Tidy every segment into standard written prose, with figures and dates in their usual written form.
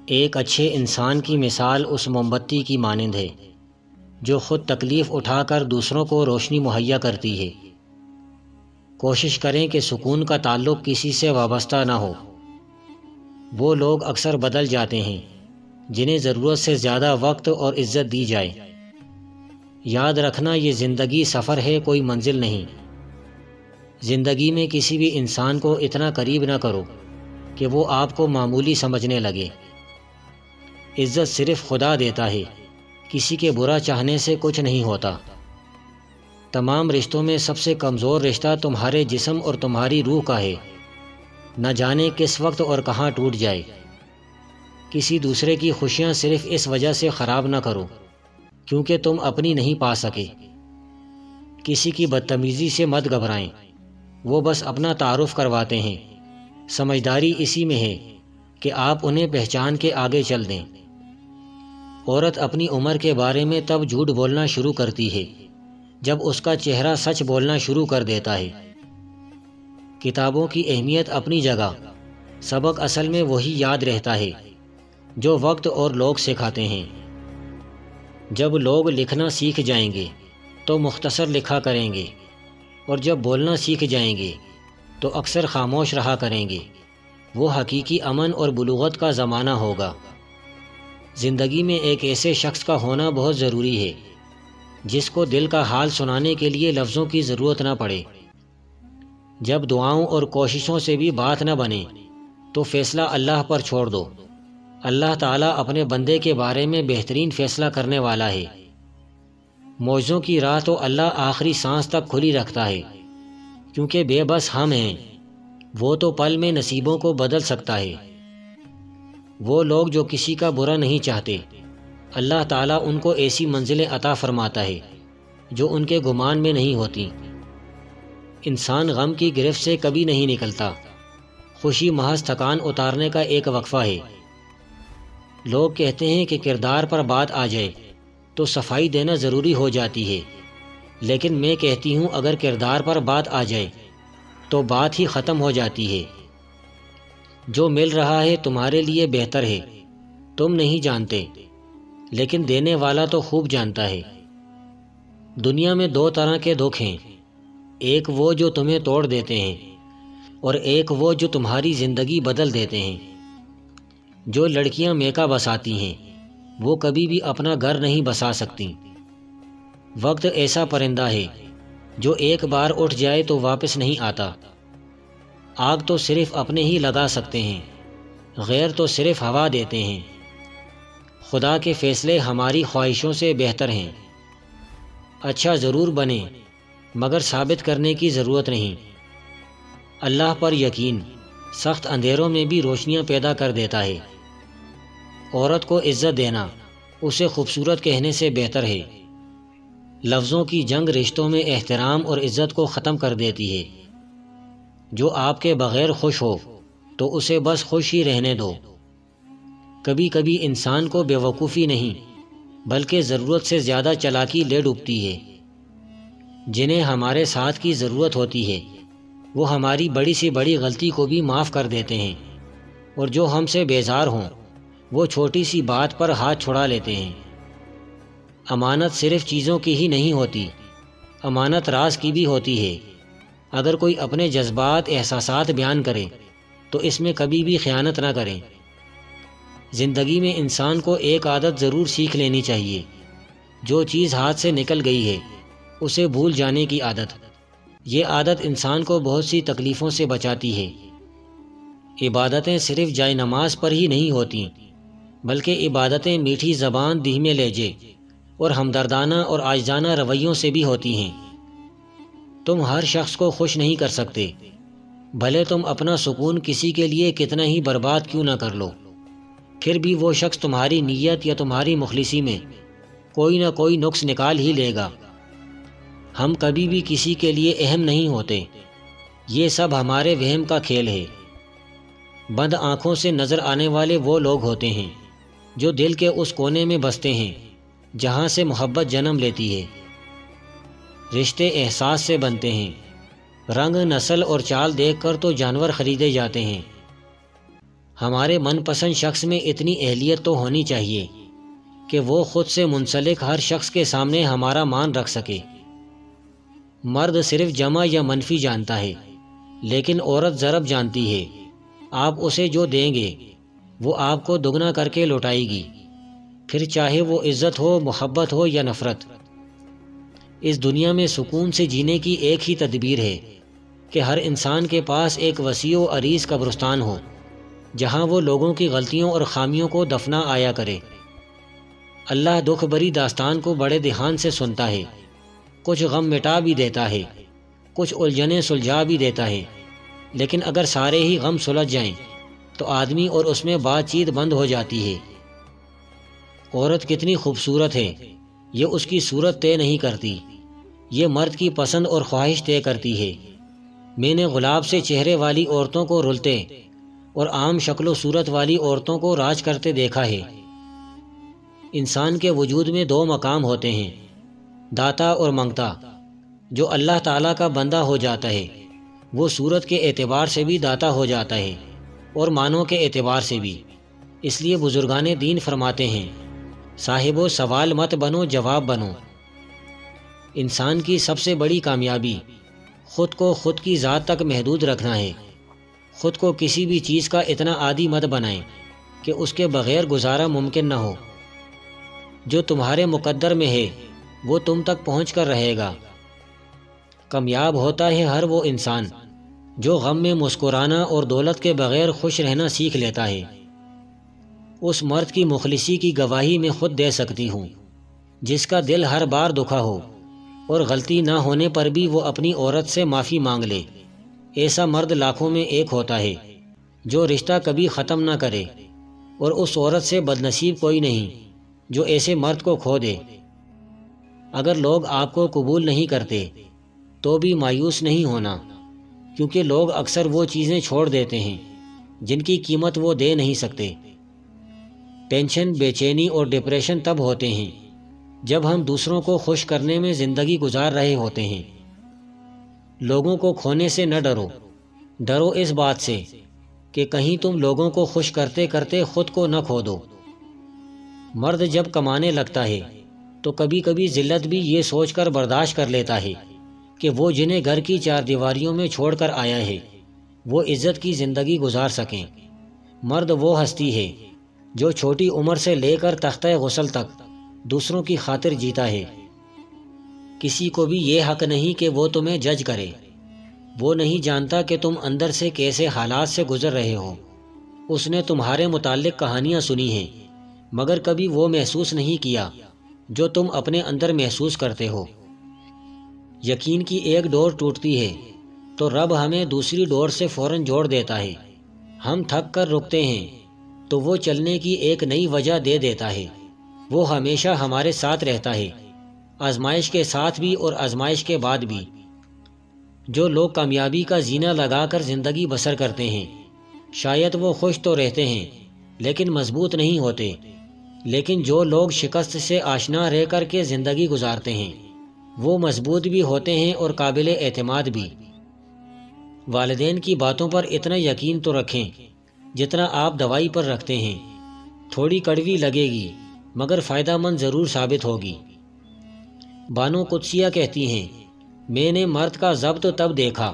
ایک اچھے انسان کی مثال اس موم بتی کی مانند ہے جو خود تکلیف اٹھا کر دوسروں کو روشنی مہیا کرتی ہے۔ کوشش کریں کہ سکون کا تعلق کسی سے وابستہ نہ ہو۔ وہ لوگ اکثر بدل جاتے ہیں جنہیں ضرورت سے زیادہ وقت اور عزت دی جائے۔ یاد رکھنا، یہ زندگی سفر ہے، کوئی منزل نہیں۔ زندگی میں کسی بھی انسان کو اتنا قریب نہ کرو کہ وہ آپ کو معمولی سمجھنے لگے۔ عزت صرف خدا دیتا ہے، کسی کے برا چاہنے سے کچھ نہیں ہوتا۔ تمام رشتوں میں سب سے کمزور رشتہ تمہارے جسم اور تمہاری روح کا ہے، نہ جانے کس وقت اور کہاں ٹوٹ جائے۔ کسی دوسرے کی خوشیاں صرف اس وجہ سے خراب نہ کرو کیونکہ تم اپنی نہیں پا سکے۔ کسی کی بدتمیزی سے مت گھبرائیں، وہ بس اپنا تعارف کرواتے ہیں۔ سمجھداری اسی میں ہے کہ آپ انہیں پہچان کے آگے چل دیں۔ عورت اپنی عمر کے بارے میں تب جھوٹ بولنا شروع کرتی ہے جب اس کا چہرہ سچ بولنا شروع کر دیتا ہے۔ کتابوں کی اہمیت اپنی جگہ، سبق اصل میں وہی یاد رہتا ہے جو وقت اور لوگ سکھاتے ہیں۔ جب لوگ لکھنا سیکھ جائیں گے تو مختصر لکھا کریں گے، اور جب بولنا سیکھ جائیں گے تو اکثر خاموش رہا کریں گے۔ وہ حقیقی امن اور بلوغت کا زمانہ ہوگا۔ زندگی میں ایک ایسے شخص کا ہونا بہت ضروری ہے جس کو دل کا حال سنانے کے لیے لفظوں کی ضرورت نہ پڑے۔ جب دعاؤں اور کوششوں سے بھی بات نہ بنے تو فیصلہ اللہ پر چھوڑ دو۔ اللہ تعالیٰ اپنے بندے کے بارے میں بہترین فیصلہ کرنے والا ہے۔ معجزوں کی راہ تو اللہ آخری سانس تک کھلی رکھتا ہے، کیونکہ بے بس ہم ہیں، وہ تو پل میں نصیبوں کو بدل سکتا ہے۔ وہ لوگ جو کسی کا برا نہیں چاہتے، اللہ تعالیٰ ان کو ایسی منزلیں عطا فرماتا ہے جو ان کے گمان میں نہیں ہوتی۔ انسان غم کی گرفت سے کبھی نہیں نکلتا، خوشی محض تھکان اتارنے کا ایک وقفہ ہے۔ لوگ کہتے ہیں کہ کردار پر بات آ جائے تو صفائی دینا ضروری ہو جاتی ہے، لیکن میں کہتی ہوں اگر کردار پر بات آ جائے تو بات ہی ختم ہو جاتی ہے۔ جو مل رہا ہے تمہارے لیے بہتر ہے، تم نہیں جانتے، لیکن دینے والا تو خوب جانتا ہے۔ دنیا میں دو طرح کے دکھ ہیں، ایک وہ جو تمہیں توڑ دیتے ہیں اور ایک وہ جو تمہاری زندگی بدل دیتے ہیں۔ جو لڑکیاں میکا بساتی ہیں وہ کبھی بھی اپنا گھر نہیں بسا سکتی۔ وقت ایسا پرندہ ہے جو ایک بار اٹھ جائے تو واپس نہیں آتا۔ آگ تو صرف اپنے ہی لگا سکتے ہیں، غیر تو صرف ہوا دیتے ہیں۔ خدا کے فیصلے ہماری خواہشوں سے بہتر ہیں۔ اچھا ضرور بنیں مگر ثابت کرنے کی ضرورت نہیں۔ اللہ پر یقین سخت اندھیروں میں بھی روشنیاں پیدا کر دیتا ہے۔ عورت کو عزت دینا اسے خوبصورت کہنے سے بہتر ہے۔ لفظوں کی جنگ رشتوں میں احترام اور عزت کو ختم کر دیتی ہے۔ جو آپ کے بغیر خوش ہو تو اسے بس خوش ہی رہنے دو۔ کبھی کبھی انسان کو بیوقوفی نہیں بلکہ ضرورت سے زیادہ چالاکی لے ڈوبتی ہے۔ جنہیں ہمارے ساتھ کی ضرورت ہوتی ہے وہ ہماری بڑی سی بڑی غلطی کو بھی معاف کر دیتے ہیں، اور جو ہم سے بیزار ہوں وہ چھوٹی سی بات پر ہاتھ چھڑا لیتے ہیں۔ امانت صرف چیزوں کی ہی نہیں ہوتی، امانت راز کی بھی ہوتی ہے۔ اگر کوئی اپنے جذبات احساسات بیان کرے تو اس میں کبھی بھی خیانت نہ کریں۔ زندگی میں انسان کو ایک عادت ضرور سیکھ لینی چاہیے، جو چیز ہاتھ سے نکل گئی ہے اسے بھول جانے کی عادت۔ یہ عادت انسان کو بہت سی تکلیفوں سے بچاتی ہے۔ عبادتیں صرف جائے نماز پر ہی نہیں ہوتی، بلکہ عبادتیں میٹھی زبان، دھیمے لہجے اور ہمدردانہ اور عاجزانہ رویوں سے بھی ہوتی ہیں۔ تم ہر شخص کو خوش نہیں کر سکتے، بھلے تم اپنا سکون کسی کے لیے کتنا ہی برباد کیوں نہ کر لو، پھر بھی وہ شخص تمہاری نیت یا تمہاری مخلصی میں کوئی نہ کوئی نقص نکال ہی لے گا۔ ہم کبھی بھی کسی کے لیے اہم نہیں ہوتے، یہ سب ہمارے وہم کا کھیل ہے۔ بند آنکھوں سے نظر آنے والے وہ لوگ ہوتے ہیں جو دل کے اس کونے میں بستے ہیں جہاں سے محبت جنم لیتی ہے۔ رشتے احساس سے بنتے ہیں، رنگ، نسل اور چال دیکھ کر تو جانور خریدے جاتے ہیں۔ ہمارے من پسند شخص میں اتنی اہلیت تو ہونی چاہیے کہ وہ خود سے منسلک ہر شخص کے سامنے ہمارا مان رکھ سکے۔ مرد صرف جمع یا منفی جانتا ہے، لیکن عورت ضرب جانتی ہے۔ آپ اسے جو دیں گے وہ آپ کو دگنا کر کے لوٹائے گی، پھر چاہے وہ عزت ہو، محبت ہو یا نفرت۔ اس دنیا میں سکون سے جینے کی ایک ہی تدبیر ہے کہ ہر انسان کے پاس ایک وسیع و عریض قبرستان ہو، جہاں وہ لوگوں کی غلطیوں اور خامیوں کو دفنا آیا کرے۔ اللہ دکھ بری داستان کو بڑے دھیان سے سنتا ہے، کچھ غم مٹا بھی دیتا ہے، کچھ الجھنیں سلجھا بھی دیتا ہے، لیکن اگر سارے ہی غم سلجھ جائیں تو آدمی اور اس میں بات چیت بند ہو جاتی ہے۔ عورت کتنی خوبصورت ہے یہ اس کی صورت طے نہیں کرتی، یہ مرد کی پسند اور خواہش طے کرتی ہے۔ میں نے گلاب سے چہرے والی عورتوں کو رلتے اور عام شکل و صورت والی عورتوں کو راج کرتے دیکھا ہے۔ انسان کے وجود میں دو مقام ہوتے ہیں، داتا اور منگتا۔ جو اللہ تعالیٰ کا بندہ ہو جاتا ہے وہ صورت کے اعتبار سے بھی داتا ہو جاتا ہے اور معنوں کے اعتبار سے بھی۔ اس لیے بزرگان دین فرماتے ہیں، صاحب و سوال مت بنو، جواب بنو۔ انسان کی سب سے بڑی کامیابی خود کو خود کی ذات تک محدود رکھنا ہے۔ خود کو کسی بھی چیز کا اتنا عادی مت بنائیں کہ اس کے بغیر گزارا ممکن نہ ہو۔ جو تمہارے مقدر میں ہے وہ تم تک پہنچ کر رہے گا۔ کامیاب ہوتا ہے ہر وہ انسان جو غم میں مسکرانا اور دولت کے بغیر خوش رہنا سیکھ لیتا ہے۔ اس مرد کی مخلصی کی گواہی میں خود دے سکتی ہوں جس کا دل ہر بار دکھا ہو اور غلطی نہ ہونے پر بھی وہ اپنی عورت سے معافی مانگ لے۔ ایسا مرد لاکھوں میں ایک ہوتا ہے جو رشتہ کبھی ختم نہ کرے، اور اس عورت سے بدنصیب کوئی نہیں جو ایسے مرد کو کھو دے۔ اگر لوگ آپ کو قبول نہیں کرتے تو بھی مایوس نہیں ہونا، کیونکہ لوگ اکثر وہ چیزیں چھوڑ دیتے ہیں جن کی قیمت وہ دے نہیں سکتے۔ ٹینشن، بے چینی اور ڈپریشن تب ہوتے ہیں جب ہم دوسروں کو خوش کرنے میں زندگی گزار رہے ہوتے ہیں۔ لوگوں کو کھونے سے نہ ڈرو، ڈرو اس بات سے کہ کہیں تم لوگوں کو خوش کرتے کرتے خود کو نہ کھو دو۔ مرد جب کمانے لگتا ہے تو کبھی کبھی ذلت بھی یہ سوچ کر برداشت کر لیتا ہے کہ وہ جنہیں گھر کی چار دیواریوں میں چھوڑ کر آیا ہے وہ عزت کی زندگی گزار سکیں۔ مرد وہ ہستی ہے جو چھوٹی عمر سے لے کر تختہ غسل تک دوسروں کی خاطر جیتا ہے۔ کسی کو بھی یہ حق نہیں کہ وہ تمہیں جج کرے۔ وہ نہیں جانتا کہ تم اندر سے کیسے حالات سے گزر رہے ہو۔ اس نے تمہارے متعلق کہانیاں سنی ہیں مگر کبھی وہ محسوس نہیں کیا جو تم اپنے اندر محسوس کرتے ہو۔ یقین کی ایک ڈور ٹوٹتی ہے تو رب ہمیں دوسری ڈور سے فوراً جوڑ دیتا ہے۔ ہم تھک کر رکتے ہیں تو وہ چلنے کی ایک نئی وجہ دے دیتا ہے۔ وہ ہمیشہ ہمارے ساتھ رہتا ہے، آزمائش کے ساتھ بھی اور آزمائش کے بعد بھی۔ جو لوگ کامیابی کا زینہ لگا کر زندگی بسر کرتے ہیں شاید وہ خوش تو رہتے ہیں لیکن مضبوط نہیں ہوتے، لیکن جو لوگ شکست سے آشنا رہ کر کے زندگی گزارتے ہیں وہ مضبوط بھی ہوتے ہیں اور قابل اعتماد بھی۔ والدین کی باتوں پر اتنا یقین تو رکھیں جتنا آپ دوائی پر رکھتے ہیں۔ تھوڑی کڑوی لگے گی مگر فائدہ مند ضرور ثابت ہوگی۔ بانو قدسیہ کہتی ہیں، میں نے مرد کا ضبط تب دیکھا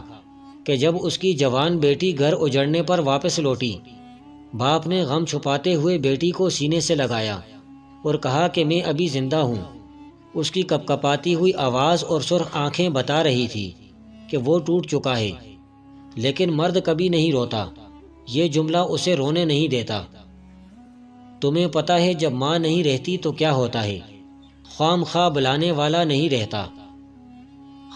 کہ جب اس کی جوان بیٹی گھر اجڑنے پر واپس لوٹی۔ باپ نے غم چھپاتے ہوئے بیٹی کو سینے سے لگایا اور کہا کہ میں ابھی زندہ ہوں۔ اس کی کپکپاتی ہوئی آواز اور سرخ آنکھیں بتا رہی تھی کہ وہ ٹوٹ چکا ہے، لیکن مرد کبھی نہیں روتا۔ یہ جملہ اسے رونے نہیں دیتا۔ تمہیں پتہ ہے جب ماں نہیں رہتی تو کیا ہوتا ہے؟ خواہ مخواہ بلانے والا نہیں رہتا۔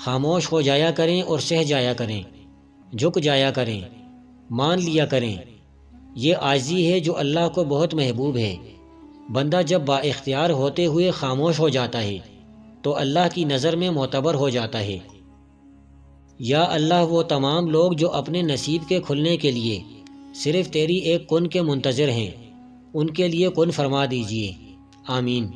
خاموش ہو جایا کریں اور سہ جایا کریں، جھک جایا کریں، مان لیا کریں۔ یہ عاجزی ہے جو اللہ کو بہت محبوب ہے۔ بندہ جب با اختیار ہوتے ہوئے خاموش ہو جاتا ہے تو اللہ کی نظر میں معتبر ہو جاتا ہے۔ یا اللہ، وہ تمام لوگ جو اپنے نصیب کے کھلنے کے لیے صرف تیری ایک کن کے منتظر ہیں ان کے لیے کن فرما دیجیے، آمین۔